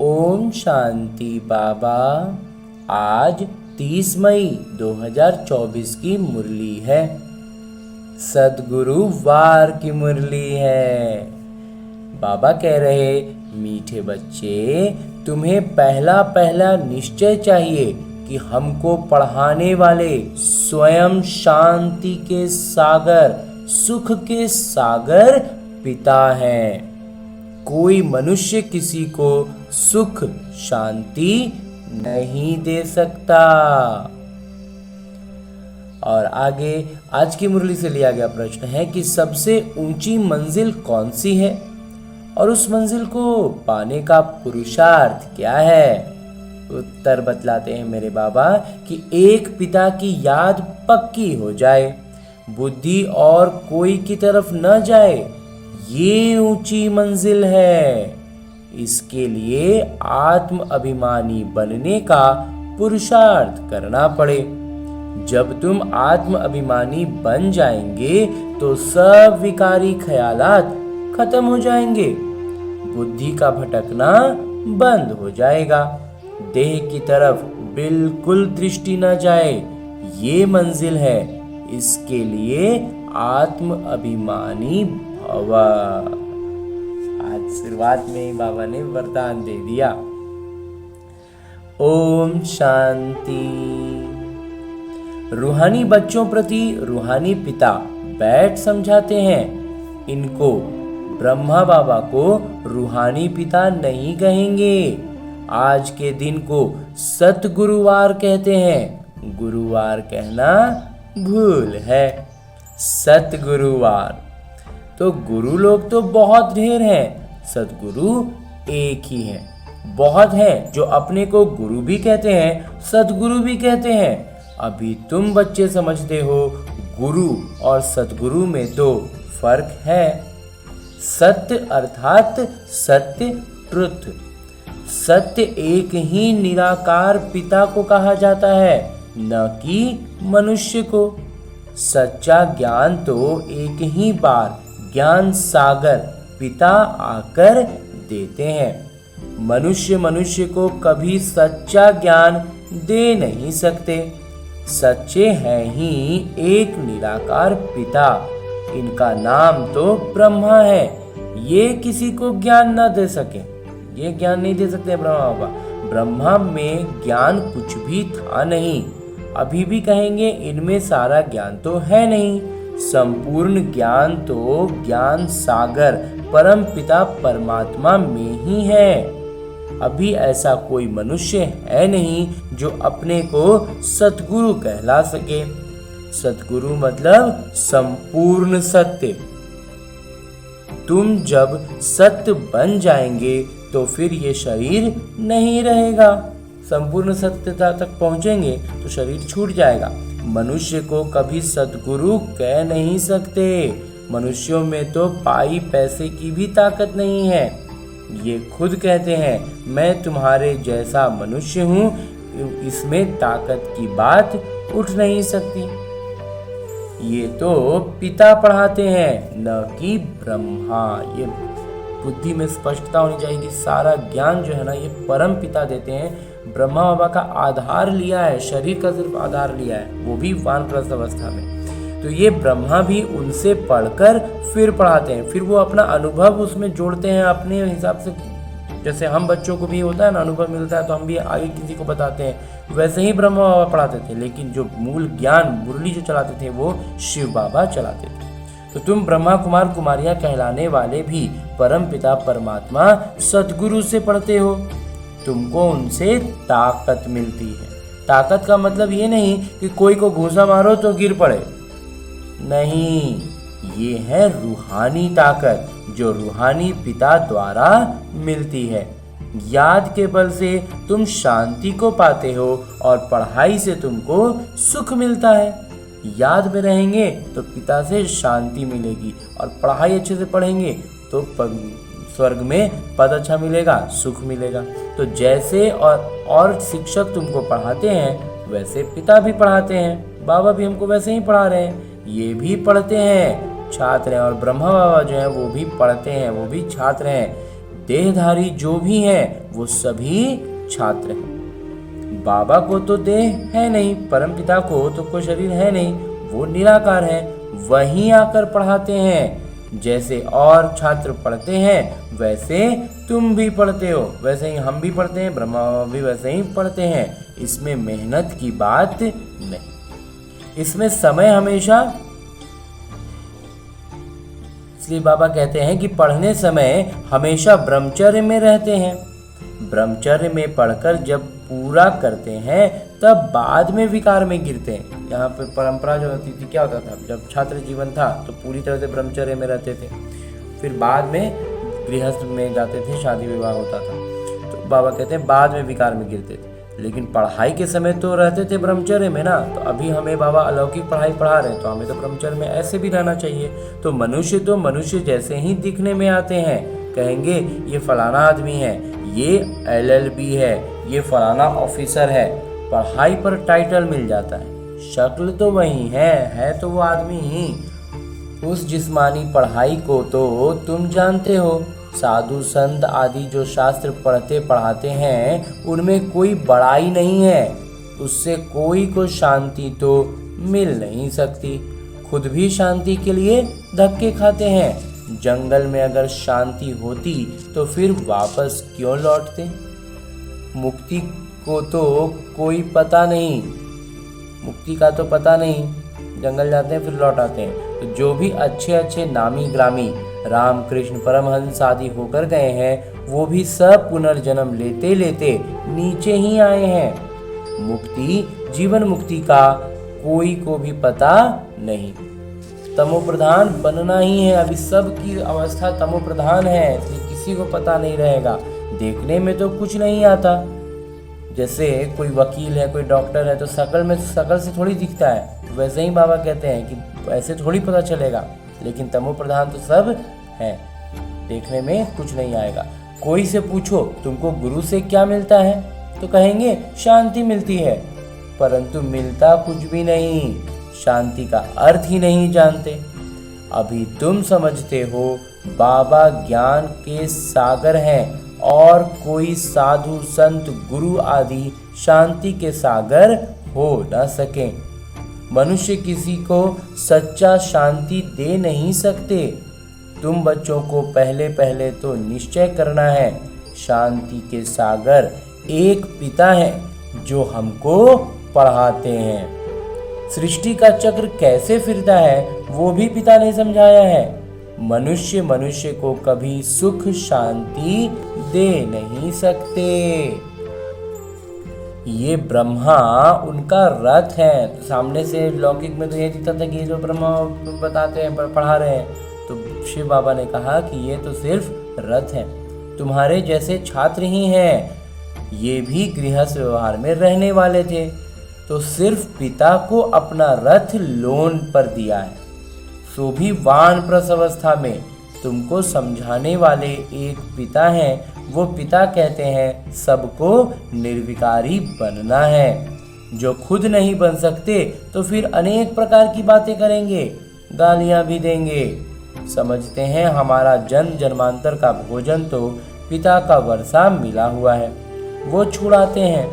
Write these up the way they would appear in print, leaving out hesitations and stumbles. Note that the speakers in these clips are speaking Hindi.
ओम शांति बाबा। आज 30 मई 2024 की मुरली है। सद्गुरु वार की मुरली है। बाबा कह रहे, मीठे बच्चे, तुम्हें पहला पहला निश्चय चाहिए कि हमको पढ़ाने वाले स्वयं शांति के सागर, सुख के सागर पिता हैं। कोई मनुष्य किसी को सुख शांति नहीं दे सकता। और आगे आज की मुरली से लिया गया प्रश्न है कि सबसे ऊंची मंजिल कौन सी है और उस मंजिल को पाने का पुरुषार्थ क्या है। उत्तर बतलाते हैं मेरे बाबा कि एक पिता की याद पक्की हो जाए, बुद्धि और कोई की तरफ न जाए, ये ऊंची मंजिल है। इसके लिए आत्म अभिमानी बनने का पुरुषार्थ करना पड़े। जब तुम आत्म अभिमानी बन जाएंगे तो सब विकारी ख्यालात खत्म हो जाएंगे, बुद्धि का भटकना बंद हो जाएगा, देह की तरफ बिल्कुल दृष्टि न जाए, ये मंजिल है। इसके लिए आत्म अभिमानी भव। आज शुरुआत में ही बाबा ने वरदान दे दिया। ओम शांति। रूहानी बच्चों प्रति रूहानी पिता बैठ समझाते हैं। इनको ब्रह्मा बाबा को रूहानी पिता नहीं कहेंगे। आज के दिन को सतगुरुवार कहते हैं। गुरुवार कहना भूल है। सतगुरुवार। तो गुरु लोग तो बहुत ढेर हैं, सतगुरु एक ही है। बहुत हैं जो अपने को गुरु भी कहते हैं, सतगुरु भी कहते हैं। अभी तुम बच्चे समझते हो गुरु और सतगुरु में तो फर्क है। सत्य अर्थात सत्य, ट्रुथ। सत्य एक ही निराकार पिता को कहा जाता है, न कि मनुष्य को। सच्चा ज्ञान तो एक ही बार ज्ञान सागर पिता आकर देते हैं। मनुष्य को कभी सच्चा ज्ञान दे नहीं सकते। सच्चे हैं ही एक निराकार पिता। इनका नाम तो ब्रह्मा है। ये किसी को ज्ञान न दे सके, ये ज्ञान नहीं दे सकते ब्रह्मा बाबा। ब्रह्मा में ज्ञान कुछ भी था नहीं। अभी भी कहेंगे इनमें सारा ज्ञान तो है नहीं। संपूर्ण ज्ञान तो ज्ञान सागर परम पिता परमात्मा में ही है। अभी ऐसा कोई मनुष्य है नहीं जो अपने को सतगुरु कहला सके। सतगुरु मतलब संपूर्ण सत्य। तुम जब सत्य बन जाएंगे तो फिर ये शरीर नहीं रहेगा। संपूर्ण सत्यता तक पहुंचेंगे तो शरीर छूट जाएगा। मनुष्य को कभी सतगुरु कह नहीं सकते। मनुष्यों में तो पाई पैसे की भी ताकत नहीं है। ये खुद कहते हैं मैं तुम्हारे जैसा मनुष्य हूँ, इसमें ताकत की बात उठ नहीं सकती। ये तो पिता पढ़ाते हैं, न कि ब्रह्मा। ये बुद्धि में स्पष्टता होनी चाहिए कि सारा ज्ञान जो है ना, ये परम पिता देते हैं। ब्रह्मा बाबा का आधार लिया है, शरीर का सिर्फ आधार लिया है, वो भी वानप्रस्थ अवस्था में। तो ये ब्रह्मा भी उनसे पढ़कर फिर पढ़ाते हैं। फिर वो अपना अनुभव उसमें जोड़ते हैं अपने हिसाब से। जैसे हम बच्चों को भी होता है ना, अनुभव मिलता है तो हम भी आगे किसी को बताते हैं, वैसे ही ब्रह्मा बाबा पढ़ाते थे। लेकिन जो मूल ज्ञान मुरली जो चलाते थे वो शिव बाबा चलाते थे। तो तुम ब्रह्मा कुमार कुमारियाँ कहलाने वाले भी परम पिता परमात्मा सतगुरु से पढ़ते हो। तुमको उनसे ताकत मिलती है। ताकत का मतलब ये नहीं कि कोई को घूसा मारो तो गिर पड़े, नहीं। ये है रूहानी ताकत जो रूहानी पिता द्वारा मिलती है। याद के बल से तुम शांति को पाते हो और पढ़ाई से तुमको सुख मिलता है। याद में रहेंगे तो पिता से शांति मिलेगी और पढ़ाई अच्छे से पढ़ेंगे तो स्वर्ग में पद अच्छा मिलेगा, सुख मिलेगा। तो जैसे और शिक्षक तुमको पढ़ाते हैं वैसे पिता भी पढ़ाते हैं। बाबा भी हमको वैसे ही पढ़ा रहे हैं, ये भी पढ़ते हैं, छात्र हैं। और ब्रह्मा बाबा जो हैं वो भी पढ़ते हैं, वो भी छात्र हैं। देहधारी जो भी हैं वो सभी छात्र हैं। बाबा को तो देह है नहीं, परमपिता को तो कोई शरीर है नहीं, वो निराकार है, वहीं आकर पढ़ाते हैं। जैसे और छात्र पढ़ते हैं वैसे तुम भी पढ़ते हो, वैसे ही हम भी पढ़ते हैं, ब्रह्मा भी वैसे ही पढ़ते हैं। इसमें मेहनत की बात नहीं, इसमें समय हमेशा, इसलिए बाबा कहते हैं कि पढ़ने समय हमेशा ब्रह्मचर्य में रहते हैं। ब्रह्मचर्य में पढ़कर जब पूरा करते हैं तब बाद में विकार में गिरते हैं। यहाँ पे परंपरा जो होती थी, क्या होता था, जब छात्र जीवन था तो पूरी तरह से ब्रह्मचर्य में रहते थे, फिर बाद में गृहस्थ में जाते थे, शादी विवाह होता था, तो बाबा कहते हैं बाद में विकार में गिरते थे। लेकिन पढ़ाई के समय तो रहते थे ब्रह्मचर्य में ना, तो अभी हमें बाबा अलौकिक पढ़ाई पढ़ा रहे हैं तो हमें तो ब्रह्मचर्य में ऐसे भी रहना चाहिए। तो मनुष्य जैसे ही दिखने में आते हैं, कहेंगे ये फलाना आदमी है, ये LLB है, ये फलाना ऑफिसर है, पढ़ाई पर टाइटल मिल जाता है, शक्ल तो वही है तो वो आदमी ही। उस जिस्मानी पढ़ाई को तो तुम जानते हो, साधु संत आदि जो शास्त्र पढ़ते पढ़ाते हैं उनमें कोई बड़ाई नहीं है, उससे कोई को शांति तो मिल नहीं सकती, खुद भी शांति के लिए धक्के खाते हैं। जंगल में अगर शांति होती तो फिर वापस क्यों लौटते? मुक्ति को तो कोई पता नहीं, मुक्ति का तो पता नहीं, जंगल जाते हैं फिर लौट आते हैं। तो जो भी अच्छे अच्छे नामी ग्रामी राम कृष्ण परमहंस आदि होकर गए हैं वो भी सब पुनर्जन्म लेते लेते नीचे ही आए हैं। मुक्ति, जीवन मुक्ति का कोई को भी पता नहीं, तमो प्रधान बनना ही है। अभी सब की अवस्था तमो प्रधान है, इसलिए किसी को पता नहीं रहेगा, देखने में तो कुछ नहीं आता। जैसे कोई वकील है, कोई डॉक्टर है तो शकल से थोड़ी दिखता है, वैसे ही बाबा कहते हैं कि ऐसे थोड़ी पता चलेगा, लेकिन तमो प्रधान तो सब है, देखने में कुछ नहीं आएगा। कोई से पूछो तुमको गुरु से क्या मिलता है तो कहेंगे शांति मिलती है, परंतु मिलता कुछ भी नहीं, शांति का अर्थ ही नहीं जानते। अभी तुम समझते हो बाबा ज्ञान के सागर हैं और कोई साधु संत गुरु आदि शांति के सागर हो न सके। मनुष्य किसी को सच्चा शांति दे नहीं सकते। तुम बच्चों को पहले पहले तो निश्चय करना है, शांति के सागर एक पिता है जो हमको पढ़ाते हैं। सृष्टि का चक्र कैसे फिरता है वो भी पिता ने समझाया है। मनुष्य को कभी सुख शांति दे नहीं सकते। ये ब्रह्मा उनका रथ है। तो सामने से लौकिक में तो ये दिखता था कि ये जो ब्रह्मा बताते हैं पढ़ा रहे हैं, तो शिव बाबा ने कहा कि ये तो सिर्फ रथ है, तुम्हारे जैसे छात्र ही हैं, ये भी गृहस्थ व्यवहार में रहने वाले थे, तो सिर्फ पिता को अपना रथ लोन पर दिया है, सो भी वानप्रस्थ अवस्था में। तुमको समझाने वाले एक पिता हैं, वो पिता कहते हैं सबको निर्विकारी बनना है। जो खुद नहीं बन सकते तो फिर अनेक प्रकार की बातें करेंगे, गालियां भी देंगे। समझते हैं हमारा जन्म जन्मांतर का भोजन तो पिता का वर्षा मिला हुआ है, वो छुड़ाते हैं।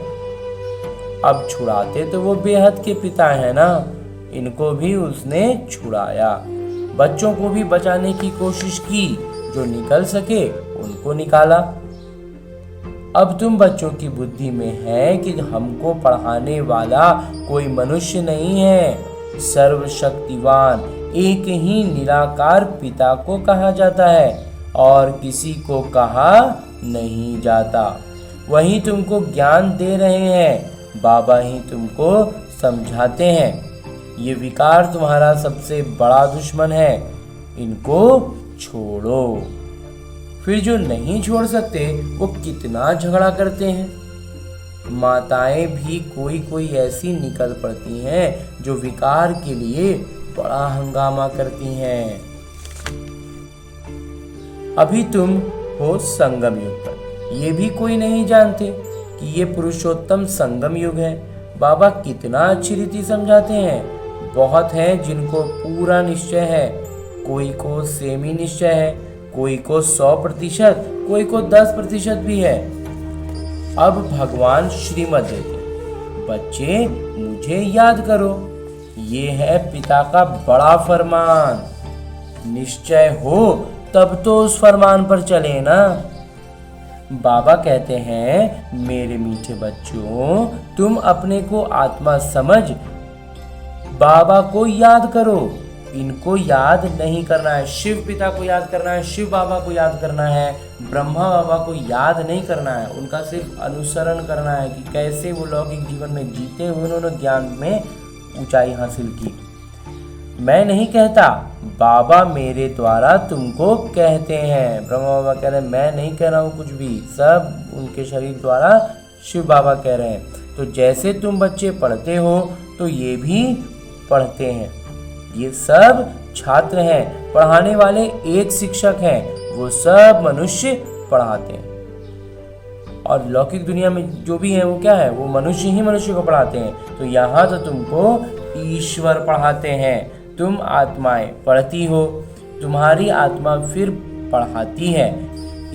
अब छुड़ाते तो वो बेहद के पिता है ना, इनको भी उसने छुड़ाया। बच्चों को भी बचाने की कोशिश की, जो निकल सके उनको निकाला। अब तुम बच्चों की बुद्धि में है कि हमको पढ़ाने वाला कोई मनुष्य नहीं है, सर्वशक्तिवान एक ही निराकार पिता को कहा जाता है और किसी को कहा नहीं जाता। वही तुमको ज्ञान दे रहे हैं, बाबा ही तुमको समझाते हैं। ये विकार तुम्हारा सबसे बड़ा दुश्मन है, इनको छोड़ो। फिर जो नहीं छोड़ सकते वो कितना झगड़ा करते हैं। माताएं भी कोई कोई ऐसी निकल पड़ती हैं जो विकार के लिए बड़ा हंगामा करती हैं। अभी तुम हो संगम युग पर, ये भी कोई नहीं जानते कि ये पुरुषोत्तम संगम युग है। बाबा कितना अच्छी रीति समझाते हैं। बहुत हैं जिनको पूरा निश्चय है, कोई को सेमी निश्चय है, कोई को 100%, कोई को 10% भी है। अब भगवान श्रीमत देते, बच्चे मुझे याद करो, ये है पिता का बड़ा फरमान। निश्चय हो तब तो उस फरमान पर चले ना। बाबा कहते हैं, मेरे मीठे बच्चों, तुम अपने को आत्मा समझ बाबा को याद करो। इनको याद नहीं करना है, शिव पिता को याद करना है, शिव बाबा को याद करना है, ब्रह्मा बाबा को याद नहीं करना है। उनका सिर्फ अनुसरण करना है कि कैसे वो लौकिक जीवन में जीते हुए उन्होंने ज्ञान में ऊंचाई हासिल की। मैं नहीं कहता, बाबा मेरे द्वारा तुमको कहते हैं। ब्रह्मा बाबा कह रहे हैं, मैं नहीं कह रहा हूँ कुछ भी, सब उनके शरीर द्वारा शिव बाबा कह रहे हैं। तो जैसे तुम बच्चे पढ़ते हो तो ये भी पढ़ते हैं। ये सब छात्र हैं, पढ़ाने वाले एक शिक्षक हैं, वो सब मनुष्य पढ़ाते हैं। और लौकिक दुनिया में जो भी है वो क्या है, वो मनुष्य ही मनुष्य को पढ़ाते हैं। तो यहाँ तो तुमको ईश्वर पढ़ाते हैं। तुम आत्माएं पढ़ती हो, तुम्हारी आत्मा फिर पढ़ाती है।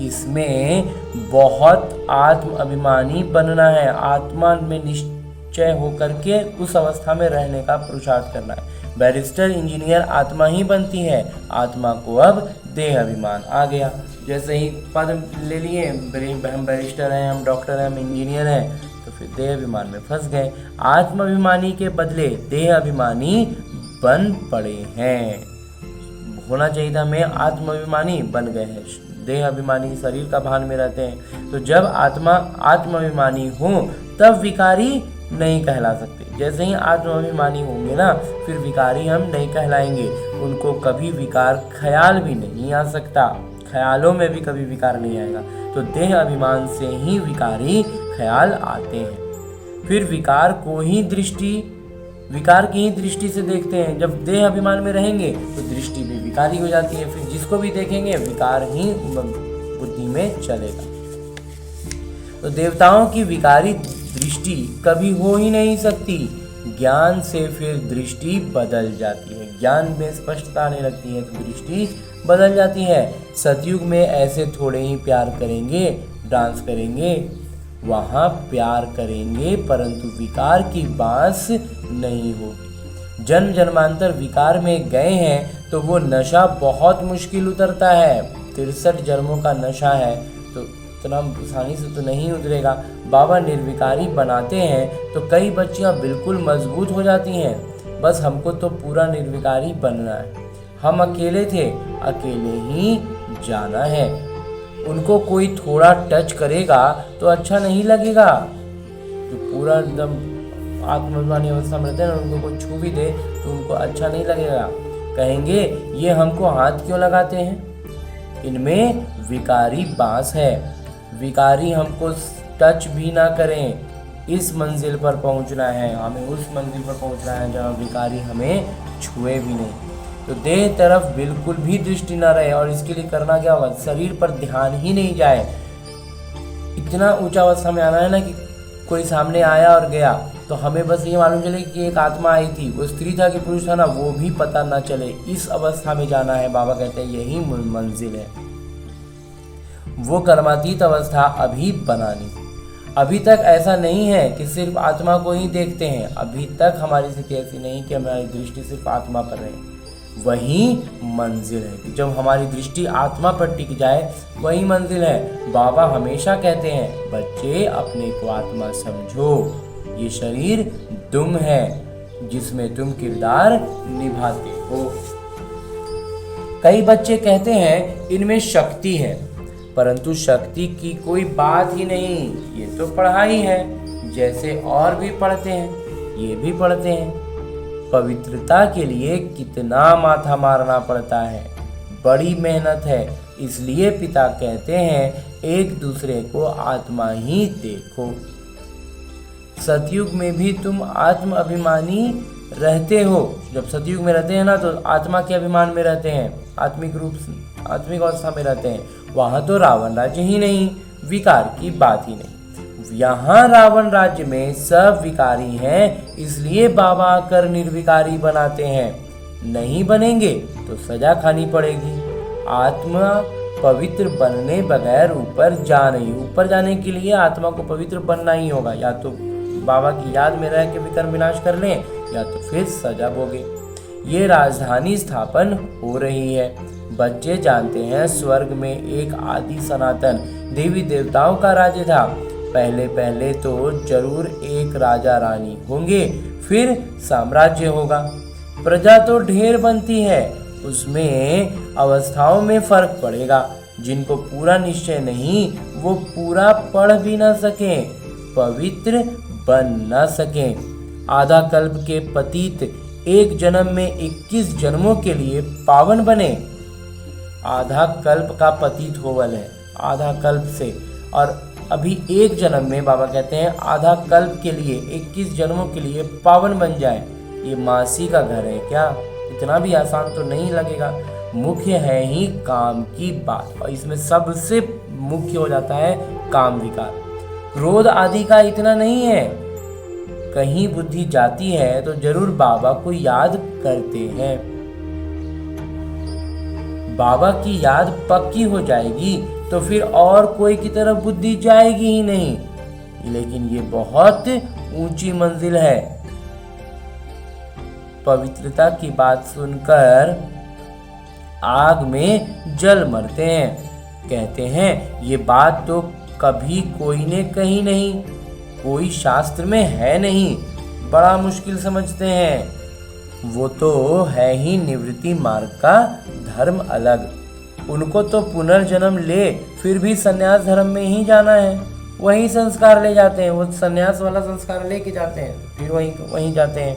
इसमें बहुत आत्म अभिमानी बनना है, आत्मा में निश्चय होकर के उस अवस्था में रहने का पुरुषार्थ करना है। बैरिस्टर इंजीनियर आत्मा ही बनती है, आत्मा को अब देह अभिमान आ गया। जैसे ही पद ले लिए, हम बैरिस्टर हैं, हम डॉक्टर हैं, हम इंजीनियर हैं, तो फिर देह अभिमान में फंस गए। आत्माभिमानी के बदले देह अभिमानी बन पड़े हैं। होना चाहिए था हमें आत्माभिमानी, बन गए हैं देह अभिमानी, शरीर का भान में रहते हैं। तो जब आत्मा आत्माभिमानी हो तब विकारी नहीं कहला सकते। जैसे ही आत्माभिमानी होंगे ना, फिर विकारी हम नहीं कहलाएंगे। उनको कभी विकार ख्याल भी नहीं आ सकता, ख्यालों में भी कभी विकार नहीं आएगा। तो देह अभिमान से ही विकारी ख्याल आते हैं। फिर विकार की ही दृष्टि से देखते हैं। जब देह अभिमान में रहेंगे तो दृष्टि भी विकारी हो जाती है, फिर जिसको भी देखेंगे विकार ही बुद्धि में चलेगा। तो देवताओं की विकारी दृष्टि कभी हो ही नहीं सकती। ज्ञान से फिर दृष्टि बदल जाती है, ज्ञान में स्पष्टता आने लगती है तो दृष्टि बदल जाती है। सतयुग में ऐसे थोड़े ही प्यार करेंगे, डांस करेंगे, वहाँ प्यार करेंगे, परंतु विकार की बांस नहीं होगी। जन्म जन्मांतर विकार में गए हैं तो वो नशा बहुत मुश्किल उतरता है। 63 जन्मों का नशा है, तो इतना आसानी से तो नहीं उतरेगा। बाबा निर्विकारी बनाते हैं तो कई बच्चियां बिल्कुल मजबूत हो जाती हैं। बस हमको तो पूरा निर्विकारी बनना है। हम अकेले थे, अकेले ही जाना है। उनको कोई थोड़ा टच करेगा तो अच्छा नहीं लगेगा। जो पूरा एकदम आत्माभिमानी अवस्था में रहते हैं, उनको कोई छू भी दे तो उनको अच्छा नहीं लगेगा। कहेंगे ये हमको हाथ क्यों लगाते हैं, इनमें विकारी बांस है। विकारी हमको टच भी ना करें, इस मंजिल पर पहुंचना है, हमें उस मंजिल पर पहुंचना है जहाँ विकारी हमें छुए भी नहीं। तो देह तरफ बिल्कुल भी दृष्टि ना रहे। और इसके लिए करना क्या होगा, शरीर पर ध्यान ही नहीं जाए। इतना ऊंचा अवस्था में आना है ना कि कोई सामने आया और गया तो हमें बस ये मालूम चले कि एक आत्मा आई थी, वो स्त्री था कि पुरुष था ना, वो भी पता ना चले। इस अवस्था में जाना है। बाबा कहते हैं यही मंजिल है। वो कर्मातीत अवस्था अभी बनानी। अभी तक ऐसा नहीं है कि सिर्फ आत्मा को ही देखते हैं। अभी तक हमारी स्थिति ऐसी नहीं कि हमारी दृष्टि सिर्फ आत्मा पर रहे। वही मंजिल है कि जब हमारी दृष्टि आत्मा पर टिक जाए, वही मंजिल है। बाबा हमेशा कहते हैं, बच्चे अपने को आत्मा समझो, ये शरीर तुम है जिसमें तुम किरदार निभाते हो। कई बच्चे कहते हैं इनमें शक्ति है, परंतु शक्ति की कोई बात ही नहीं, ये तो पढ़ाई है। जैसे और भी पढ़ते हैं, ये भी पढ़ते हैं। पवित्रता के लिए कितना माथा मारना पड़ता है, बड़ी मेहनत है। इसलिए पिता कहते हैं एक दूसरे को आत्मा ही देखो। सतयुग में भी तुम आत्म अभिमानी रहते हो। जब सतयुग में रहते हैं ना, तो आत्मा के अभिमान में रहते हैं, आत्मिक रूप से, आत्मिक अवस्था में रहते हैं। वहाँ तो रावण राज्य ही नहीं, विकार की बात ही नहीं। यहाँ रावण राज्य में सब विकारी हैं, इसलिए बाबा आकर निर्विकारी बनाते हैं। नहीं बनेंगे तो सजा खानी पड़ेगी। आत्मा पवित्र बनने बगैर ऊपर जा नहीं। ऊपर जाने के लिए आत्मा को पवित्र बनना ही होगा, या तो बाबा की याद में रह के विकर्म विनाश कर लें या तो फिर सजा भोगे। ये राजधानी स्थापन हो रही है। बच्चे जानते हैं स्वर्ग में एक आदि सनातन देवी देवताओं का राज्य था। पहले पहले तो जरूर एक राजा रानी होंगे, फिर साम्राज्य होगा। प्रजा तो ढेर बनती है, उसमें अवस्थाओं में फर्क पड़ेगा। जिनको पूरा निश्चय नहीं वो पूरा पढ़ भी न सकें, पवित्र बन न सकें। आधा कल्प के पतित एक जन्म में 21 जन्मों के लिए पावन बने। आधा कल्प का पतित होवल है, आधा कल्प से, और अभी एक जन्म में बाबा कहते हैं आधा कल्प के लिए 21 जन्मों के लिए पावन बन जाए। ये मासी का घर है क्या? इतना भी आसान तो नहीं लगेगा। मुख्य है ही काम की बात, और इसमें सबसे मुख्य हो जाता है काम विकार। क्रोध आदि का इतना नहीं है। कहीं बुद्धि जाती है तो जरूर बाबा को याद करते हैं। बाबा की याद पक्की हो जाएगी तो फिर और कोई की तरफ बुद्धि जाएगी ही नहीं। लेकिन ये बहुत ऊंची मंजिल है। पवित्रता की बात सुनकर आग में जल मरते हैं। कहते हैं ये बात तो कभी कोई ने कही नहीं, कोई शास्त्र में है नहीं, बड़ा मुश्किल समझते हैं। वो तो है ही निवृत्ति मार्ग का धर्म अलग। उनको तो पुनर्जन्म ले फिर भी संन्यास धर्म में ही जाना है। वही संस्कार ले जाते हैं, वो संन्यास वाला संस्कार लेके जाते हैं, फिर वहीं जाते हैं।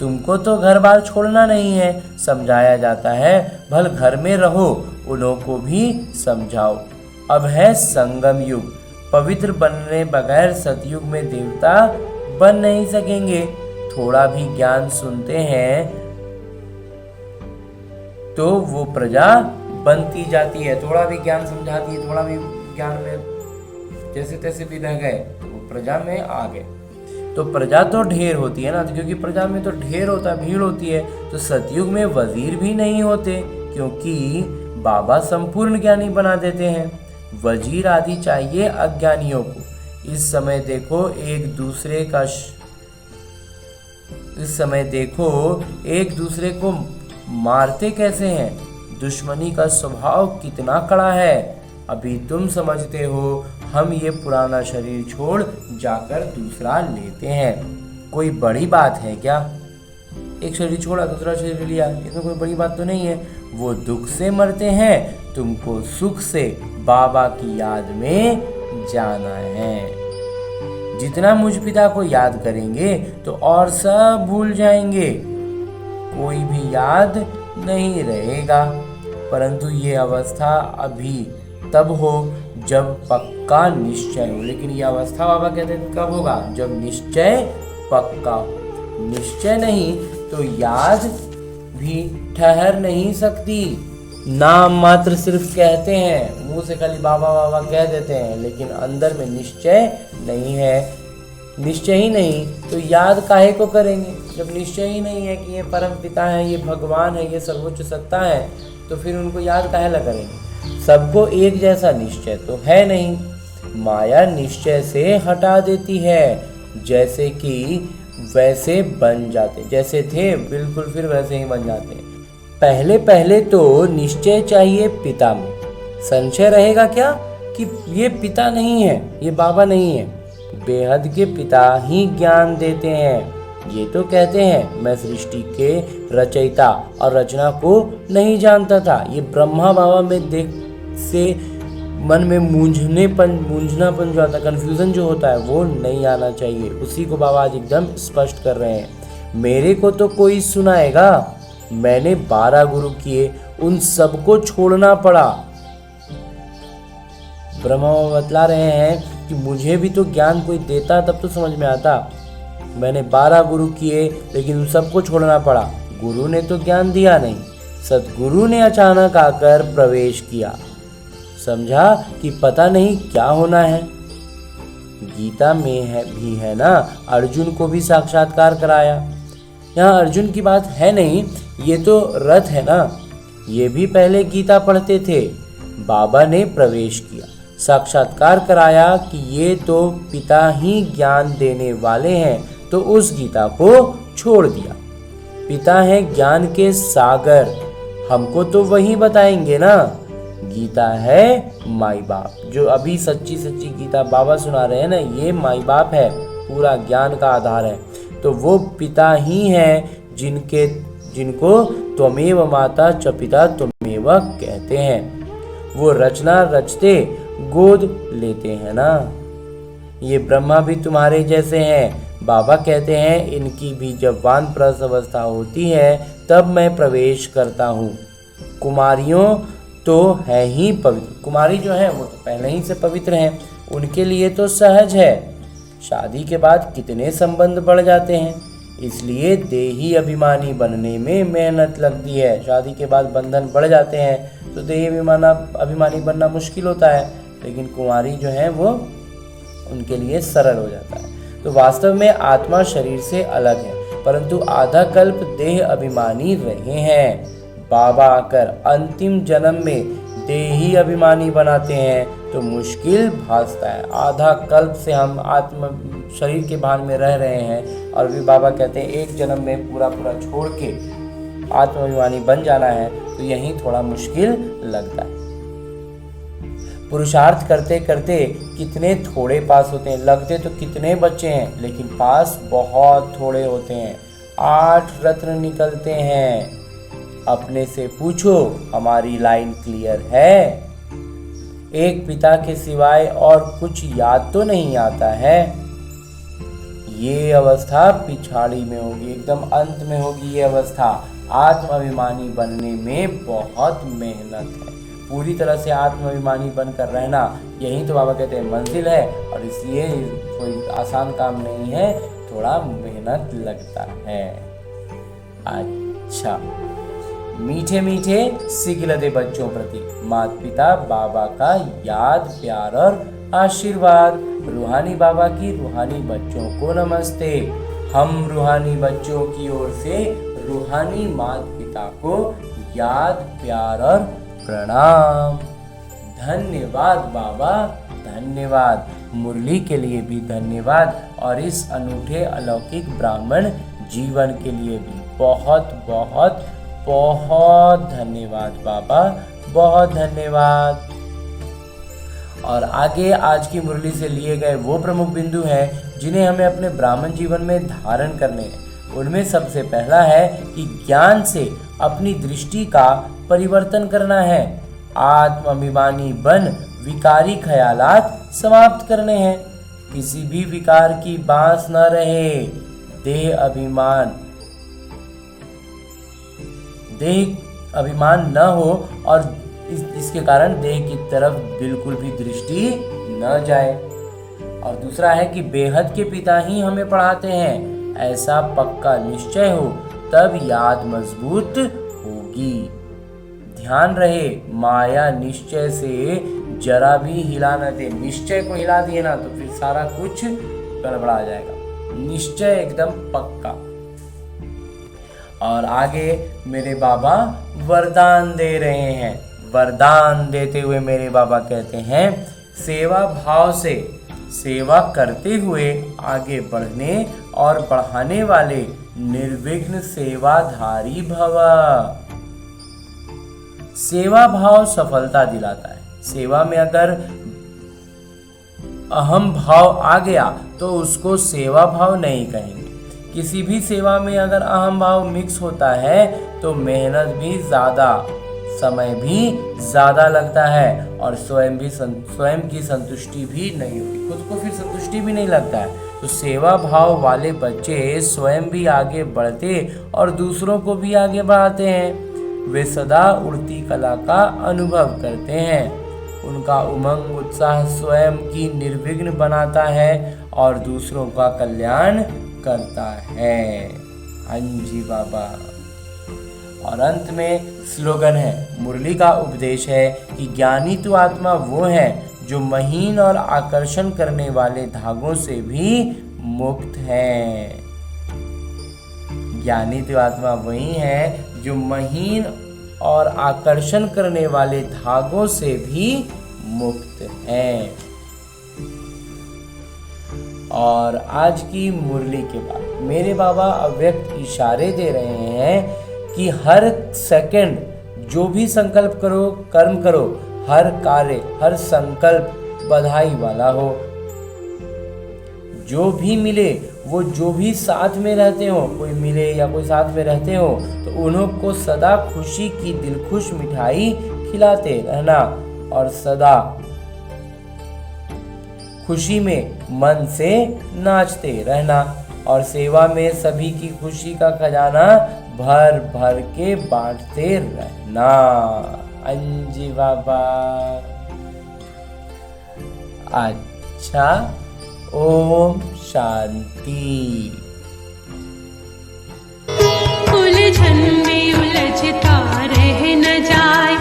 तुमको तो घर बार छोड़ना नहीं है, समझाया जाता है भल घर में रहो, उन्हों को भी समझाओ। अब है संगम युग, पवित्र बनने बगैर सतयुग में देवता बन नहीं सकेंगे। थोड़ा भी ज्ञान सुनते हैं तो वो प्रजा बनती जाती है। थोड़ा भी ज्ञान समझाती है, थोड़ा भी ज्ञान में जैसे तैसे भी रह गए तो वो प्रजा में आ गए। तो प्रजा तो ढेर होती है ना, तो क्योंकि प्रजा में तो ढेर होता है, भीड़ होती है। तो सतयुग में वजीर भी नहीं होते, क्योंकि बाबा संपूर्ण ज्ञानी बना देते हैं। वजीर आदि चाहिए अज्ञानियों को। इस समय देखो एक दूसरे को मारते कैसे हैं। दुश्मनी का स्वभाव कितना कड़ा है। अभी तुम समझते हो हम ये पुराना शरीर छोड़ जाकर दूसरा लेते हैं। कोई बड़ी बात है क्या? एक शरीर छोड़ा दूसरा शरीर लिया, इसमें कोई बड़ी बात तो नहीं है। वो दुख से मरते हैं, तुमको सुख से बाबा की याद में जाना है। जितना मुझ पिता को याद करेंगे तो और सब भूल जाएंगे, कोई भी याद नहीं रहेगा। परंतु ये अवस्था अभी तब हो जब पक्का निश्चय हो। लेकिन ये अवस्था बाबा कहते हैं कब होगा? जब निश्चय पक्का हो। निश्चय नहीं तो याद भी ठहर नहीं सकती। नाम मात्र सिर्फ कहते हैं, मुंह से खाली बाबा बाबा कह देते हैं, लेकिन अंदर में निश्चय नहीं है। निश्चय ही नहीं तो याद काहे को करेंगे? जब निश्चय ही नहीं है कि ये परम पिता है, ये भगवान है, ये सर्वोच्च सत्ता है, तो फिर उनको याद काहे ला करेंगे? सबको एक जैसा निश्चय तो है नहीं। माया निश्चय से हटा देती है, जैसे कि वैसे बन जाते, जैसे थे बिल्कुल फिर वैसे ही बन जाते हैं। पहले पहले तो निश्चय चाहिए पिता में। संशय रहेगा क्या कि ये पिता नहीं है, ये बाबा नहीं है। बेहद के पिता ही ज्ञान देते हैं। ये तो कहते हैं मैं सृष्टि के रचयिता और रचना को नहीं जानता था। ये ब्रह्मा बाबा में देख से मन में मूंझनापन जो आता है, कन्फ्यूजन जो होता है, वो नहीं आना चाहिए। उसी को बाबा आज एकदम स्पष्ट कर रहे हैं। मेरे को तो कोई सुनाएगा, मैंने 12 गुरु किए, उन सबको छोड़ना पड़ा। ब्रह्मा बतला रहे हैं कि मुझे भी तो ज्ञान कोई देता तब तो समझ में आता। मैंने 12 गुरु किए लेकिन उन सबको छोड़ना पड़ा। गुरु ने तो ज्ञान दिया नहीं, सतगुरु ने अचानक आकर प्रवेश किया। समझा कि पता नहीं क्या होना है। गीता में भी है ना, अर्जुन को भी साक्षात्कार कराया। यहाँ अर्जुन की बात है नहीं, ये तो रथ है ना। ये भी पहले गीता पढ़ते थे। बाबा ने प्रवेश किया, साक्षात्कार कराया कि ये तो पिता ही ज्ञान देने वाले हैं, तो उस गीता को छोड़ दिया। पिता है ज्ञान के सागर, हमको तो वही बताएंगे ना। गीता है माई बाप, जो अभी सच्ची सच्ची गीता बाबा सुना रहे हैं ना, ये माई बाप है, पूरा ज्ञान का आधार है। तो वो पिता ही हैं जिनको त्वमेव माता च पिता त्वमेव कहते हैं। वो रचना रचते गोद लेते हैं ना। ये ब्रह्मा भी तुम्हारे जैसे हैं। बाबा कहते हैं इनकी भी जब वानप्रस्थ अवस्था होती है तब मैं प्रवेश करता हूँ। कुमारियों तो है ही पवित्र, कुमारी जो है वो तो पहले ही से पवित्र हैं, उनके लिए तो सहज है। शादी के बाद कितने संबंध बढ़ जाते हैं, इसलिए देही अभिमानी बनने में मेहनत लगती है। शादी के बाद बंधन बढ़ जाते हैं तो देही अभिमानी बनना मुश्किल होता है, लेकिन कुमारी जो है वो उनके लिए सरल हो जाता है। तो वास्तव में आत्मा शरीर से अलग है, परंतु आधा कल्प देह अभिमानी रहे हैं। बाबा आकर अंतिम जन्म में देही अभिमानी बनाते हैं तो मुश्किल भासता है। आधा कल्प से हम आत्म शरीर के भान में रह रहे हैं और भी बाबा कहते हैं एक जन्म में पूरा छोड़ के आत्माभिमानी बन जाना है, तो यही थोड़ा मुश्किल लगता है। पुरुषार्थ करते करते कितने थोड़े पास होते हैं, लगते तो कितने बच्चे हैं लेकिन पास बहुत थोड़े होते हैं। 8 रत्न निकलते हैं। अपने से पूछो हमारी लाइन क्लियर है? एक पिता के सिवाय और कुछ याद तो नहीं आता है। ये अवस्था पिछाड़ी में होगी, एकदम अंत में होगी ये अवस्था। आत्माभिमानी बनने में बहुत मेहनत है। पूरी तरह से आत्माभिमानी बनकर रहना, यही तो बाबा कहते हैं मंजिल है, और इसलिए कोई आसान काम नहीं है, थोड़ा मेहनत लगता है। अच्छा, मीठे मीठे सिगिलते बच्चों प्रति माता पिता बाबा का याद प्यार और आशीर्वाद। रूहानी बाबा की रूहानी बच्चों को नमस्ते। हम रूहानी बच्चों की ओर से रूहानी माता पिता को याद प्यार और प्रणाम। धन्यवाद बाबा, धन्यवाद। मुरली के लिए भी धन्यवाद, और इस अनूठे अलौकिक ब्राह्मण जीवन के लिए भी बहुत बहुत बहुत धन्यवाद बाबा, बहुत धन्यवाद। और आगे आज की मुरली से लिए गए वो प्रमुख बिंदु हैं जिन्हें हमें अपने ब्राह्मण जीवन में धारण करने हैं। उनमें सबसे पहला है कि ज्ञान से अपनी दृष्टि का परिवर्तन करना है। आत्माभिमानी बन विकारी ख्यालात समाप्त करने हैं। किसी भी विकार की बांस न रहे। देह अभिमान न हो, और इसके कारण देह की तरफ बिल्कुल भी दृष्टि न जाए। और दूसरा है कि बेहद के पिता ही हमें पढ़ाते हैं, ऐसा पक्का निश्चय हो तब याद मजबूत होगी। ध्यान रहे माया निश्चय से जरा भी हिला न दे। निश्चय को हिला दिए ना तो फिर सारा कुछ गड़बड़ा जाएगा। निश्चय एकदम पक्का। और आगे मेरे बाबा वरदान दे रहे हैं। वरदान देते हुए मेरे बाबा कहते हैं, सेवा भाव से सेवा करते हुए आगे बढ़ने और बढ़ाने वाले निर्विघ्न सेवाधारी भव। सेवा भाव सफलता दिलाता है। सेवा में अगर अहम भाव आ गया तो उसको सेवा भाव नहीं कहेंगे। किसी भी सेवा में अगर अहम भाव मिक्स होता है तो मेहनत भी ज़्यादा, समय भी ज़्यादा लगता है, और स्वयं की संतुष्टि भी नहीं होती, खुद को फिर संतुष्टि भी नहीं लगता है। तो सेवा भाव वाले बच्चे स्वयं भी आगे बढ़ते और दूसरों को भी आगे बढ़ाते हैं। वे सदा उड़ती कला का अनुभव करते हैं। उनका उमंग उत्साह स्वयं की निर्विघ्न बनाता है और दूसरों का कल्याण करता है। हाँ जी बाबा। और अंत में स्लोगन है, मुरली का उपदेश है कि ज्ञानी तो आत्मा वो है जो महीन और आकर्षण करने वाले धागों से भी मुक्त है। ज्ञानी तो आत्मा वही है जो महीन और आकर्षण करने वाले धागों से भी मुक्त हैं। और आज की मुरली के बाद मेरे बाबा अव्यक्त इशारे दे रहे हैं कि हर सेकंड जो भी संकल्प करो, कर्म करो, हर कार्य, हर संकल्प बधाई वाला हो। जो भी मिले, वो जो भी साथ में रहते हो, कोई मिले या कोई साथ में रहते हो, तो उन्हों को सदा खुशी की दिलखुश मिठाई खिलाते रहना और सदा खुशी में मन से नाचते रहना और सेवा में सभी की खुशी का खजाना भर भर के बांटते रहना। अंजी बाबा। अच्छा, ओम शांति। उलझन में उलझता रह न जाए,